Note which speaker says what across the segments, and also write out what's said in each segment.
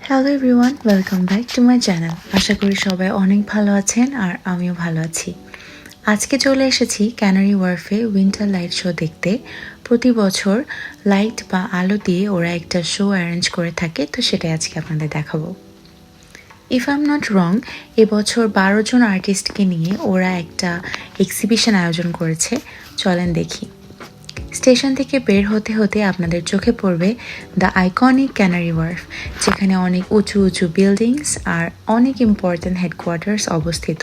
Speaker 1: Hello everyone, welcome back to my channel. আশা করি সবাই অনেক ভালো আছেন আর আমিও ভালো আছি। আজকে চলে এসেছি ক্যানারি ওয়ার্ফে উইন্টার লাইট শো দেখতে। প্রতি বছর লাইট বা আলো দিয়ে ওরা একটা শো অ্যারেঞ্জ করে থাকে, তো সেটাই আজকে আপনাদের দেখাবো। If I am not wrong, এবছর 12 জন আর্টিস্টকে নিয়ে ওরা একটা এক্সিবিশন আয়োজন করেছে। চলেন দেখি। স্টেশন থেকে বের হতে হতে আপনাদের চোখে পড়বে দ্য আইকনিক ক্যানারি ওয়ার্ফ, যেখানে অনেক উঁচু উঁচু বিল্ডিংস আর অনেক ইম্পর্ট্যান্ট হেডকোয়ার্টার্স অবস্থিত।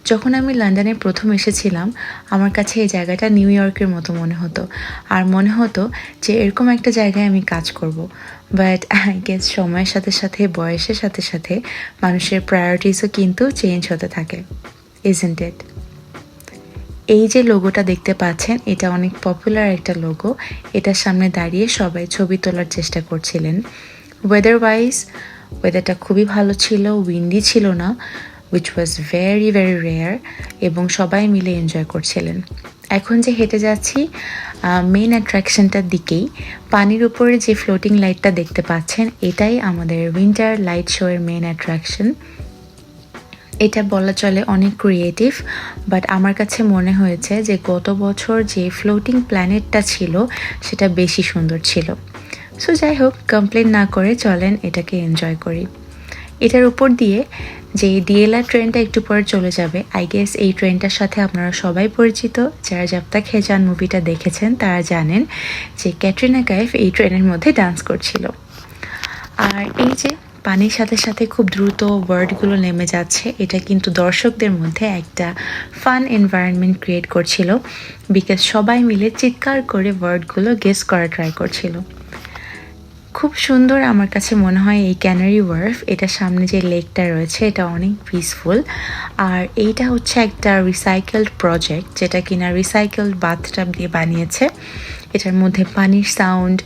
Speaker 1: যখন আমি লন্ডনে প্রথম এসেছিলাম, আমার কাছে এই জায়গাটা নিউ ইয়র্কের মতো মনে হতো, আর মনে হতো যে এরকম একটা জায়গায় আমি কাজ করব। বাট আই গেস সময়ের সাথে সাথে, বয়সের সাথে সাথে মানুষের প্রায়োরিটিসও কিন্তু চেঞ্জ হতে থাকে, ইজন্ট ইট? এই যে লোগোটা দেখতে পাচ্ছেন, এটা অনেক পপুলার একটা লোগো। এটার সামনে দাঁড়িয়ে সবাই ছবি তোলার চেষ্টা করছিলেন। ওয়েদারটা খুবই ভালো ছিল, উইন্ডি ছিল না, which was very very rare, এবং সবাই মিলে এনজয় করছিলেন। এখন যে হেঁটে যাচ্ছি মেইন অ্যাট্রাকশনটার দিকেই, পানির উপরে যে ফ্লোটিং লাইটটা দেখতে পাচ্ছেন, এটাই আমাদের উইন্টার লাইট শো এর মেইন অ্যাট্রাকশন। এটা বলা চলে অনেক ক্রিয়েটিভ, বাট আমার কাছে মনে হয়েছে যে গত বছর যে ফ্লোটিং প্ল্যানেটটা ছিল সেটা বেশি সুন্দর ছিল। সো যাই হোক, কমপ্লেন না করে চলেন এটাকে এনজয় করি। এটার উপর দিয়ে যে ডিএলআর ট্রেনটা একটু পরে চলে যাবে, আই গেস এই ট্রেনটার সাথে আপনারা সবাই পরিচিত। যারা জব তক হ্যায় জান মুভিটা দেখেছেন তারা জানেন যে ক্যাটরিনা কাইফ এই ট্রেনের মধ্যে ডান্স করছিল। আর এই যে পানির সাথে সাথে খুব দ্রুত ওয়ার্ডগুলো নেমে যাচ্ছে, এটা কিন্তু দর্শকদের মধ্যে একটা ফান এনভায়রনমেন্ট ক্রিয়েট করছিল, বিকজ সবাই মিলে চিৎকার করে ওয়ার্ডগুলো গেস করা ট্রাই করছিল। খুব সুন্দর আমার কাছে মনে হয় এই ক্যানারি ওয়ার্ফ। এটার সামনে যে লেকটা রয়েছে এটা অনেক পিসফুল, আর এইটা হচ্ছে একটা রিসাইকেলড প্রজেক্ট, যেটা কিনা রিসাইকেলড বাথটাব দিয়ে বানিয়েছে। এটার মধ্যে পানির সাউন্ড,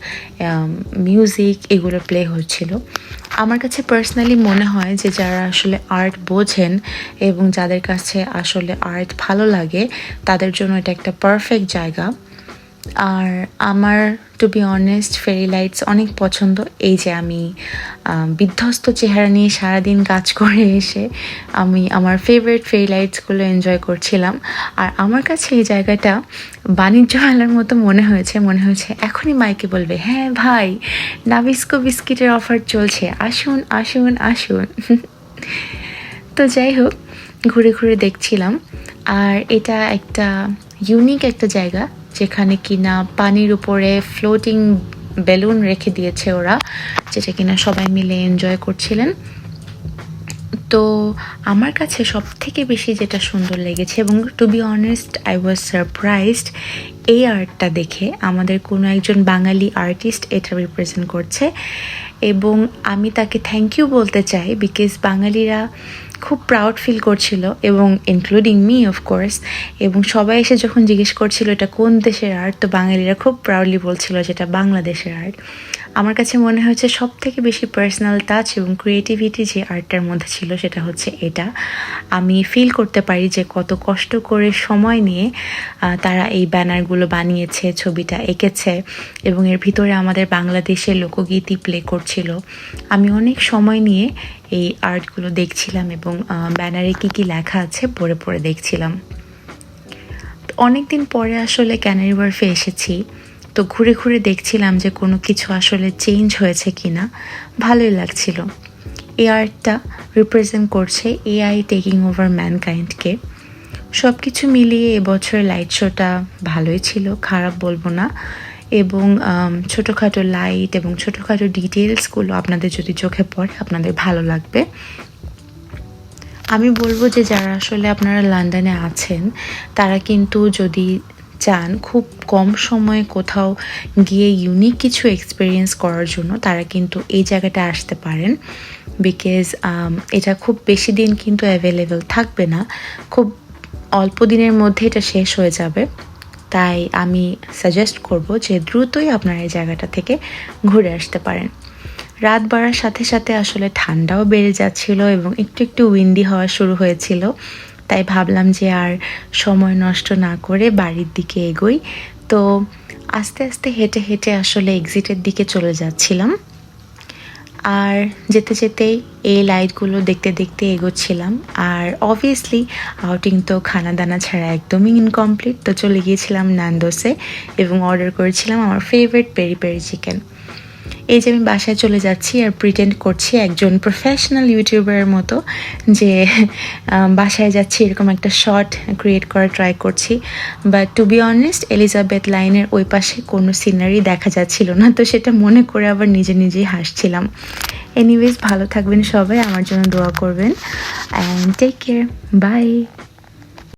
Speaker 1: মিউজিক এগুলো প্লে হচ্ছিল। আমার কাছে পার্সোনালি মনে হয় যে যারা আসলে আর্ট বোঝেন এবং যাদের কাছে আসলে আর্ট ভালো লাগে, তাদের জন্য এটা একটা পারফেক্ট জায়গা। আর আমার to be honest fairy lights অনেক পছন্দ। এই যে আমি বিধ্বস্ত চেহারা নিয়ে সারাদিন কাজ করে এসে আমি আমার ফেভারিট ফেরি লাইটসগুলো এনজয় করছিলাম। আর আমার কাছে এই জায়গাটা বাণিজ্য মেলার মতো মনে হয়েছে এখনই মাইকে বলবে, হ্যাঁ ভাই, নাবিস্কো বিস্কিটের অফার চলছে, আসুন আসুন আসুন। তো যাই হোক, ঘুরে ঘুরে দেখছিলাম। আর এটা একটা ইউনিক একটা জায়গা, যেখানে কিনা পানির উপরে ফ্লোটিং বেলুন রেখে দিয়েছে ওরা, যেটা কিনা সবাই মিলে এনজয় করছিলেন। তো আমার কাছে সব থেকে বেশি যেটা সুন্দর লেগেছে, এবং to be honest I was surprised এই আর্টটা দেখে, আমাদের কোনো একজন বাঙালি আর্টিস্ট এটা রিপ্রেজেন্ট করছে, এবং আমি তাকে থ্যাংক ইউ বলতে চাই, বিকজ বাঙালিরা খুব প্রাউড ফিল করছিল, এবং ইনক্লুডিং মি অফকোর্স। এবং সবাই এসে যখন জিজ্ঞেস করছিল এটা কোন দেশের আর্ট, তো বাঙালিরা খুব প্রাউডলি বলছিল যেটা বাংলাদেশের আর্ট। আমার কাছে মনে হয়েছে সব থেকে বেশি পার্সোনাল টাচ এবং ক্রিয়েটিভিটি যে আর্টটার মধ্যে ছিল সেটা হচ্ছে এটা। আমি ফিল করতে পারি যে কত কষ্ট করে সময় নিয়ে তারা এই ব্যানারগুলো বানিয়েছে, ছবিটা এঁকেছে, এবং এর ভিতরে আমাদের বাংলাদেশের লোকগীতি প্লে করছিল। আমি অনেক সময় নিয়ে এই আর্টগুলো দেখছিলাম এবং ব্যানারে কী কী লেখা আছে পড়ে পড়ে দেখছিলাম। অনেক দিন পরে আসলে ক্যানারি ওয়ার্ফে এসেছি, তো ঘুরে ঘুরে দেখছিলাম যে কোনো কিছু আসলে চেঞ্জ হয়েছে কিনা। ভালোই লাগছিল। এই আর্টটা রিপ্রেজেন্ট করছে এআই টেকিং ওভার ম্যানকাইন্ডকে। সব কিছু মিলিয়ে এবছরের লাইট শোটা ভালোই ছিল, খারাপ বলবো না। এবং ছোটোখাটো লাইট এবং ছোটোখাটো ডিটেলসগুলো আপনাদের যদি চোখে পড়ে আপনাদের ভালো লাগবে। আমি বলবো যে যারা আসলে আপনারা লন্ডনে আছেন, তারা কিন্তু যদি চান খুব কম সময়ে কোথাও গিয়ে ইউনিক কিছু এক্সপিরিয়েন্স করার জন্য, তারা কিন্তু এই জায়গাটা আসতে পারেন, বিকজ এটা খুব বেশি দিন কিন্তু অ্যাভেলেবেল থাকবে না, খুব অল্প দিনের মধ্যে এটা শেষ হয়ে যাবে। তাই আমি সাজেস্ট করব যে দ্রুতই আপনারা এই জায়গাটা থেকে ঘুরে আসতে পারেন। রাত বাড়ার সাথে সাথে আসলে ঠান্ডাও বেড়ে যাচ্ছিল এবং একটু একটু উইন্ডি হওয়া শুরু হয়েছিল, তাই ভাবলাম যে আর সময় নষ্ট না করে বাড়ির দিকে এগোই। তো আস্তে আস্তে হেঁটে হেঁটে আসলে এক্সিটের দিকে চলে যাচ্ছিলাম। আর যেতে যেতেই এই লাইটগুলো দেখতে দেখতে এগোচ্ছিলাম। আর অবভিয়াসলি আউটিং তো খানা দানা ছাড়া একদমই ইনকমপ্লিট, তো চলে গিয়েছিলাম নান্দোসে এবং অর্ডার করেছিলাম আমার ফেভারিট পেরি পেরি চিকেন। এই যে আমি বাসায় চলে যাচ্ছি আর প্রিটেন্ড করছি একজন প্রফেশনাল ইউটিউবারের মতো যে বাসায় যাচ্ছি, এরকম একটা শর্ট ক্রিয়েট করার ট্রাই করছি। But to be honest, Elizabeth লাইনের ওই পাশে কোনো সিনারি দেখা যাচ্ছিল না, তো সেটা মনে করে আবার নিজে নিজেই হাসছিলাম। এনিওয়েজ, ভালো থাকবেন সবাই, আমার জন্য দোয়া করবেন, অ্যান্ড টেক কেয়ার, বাই।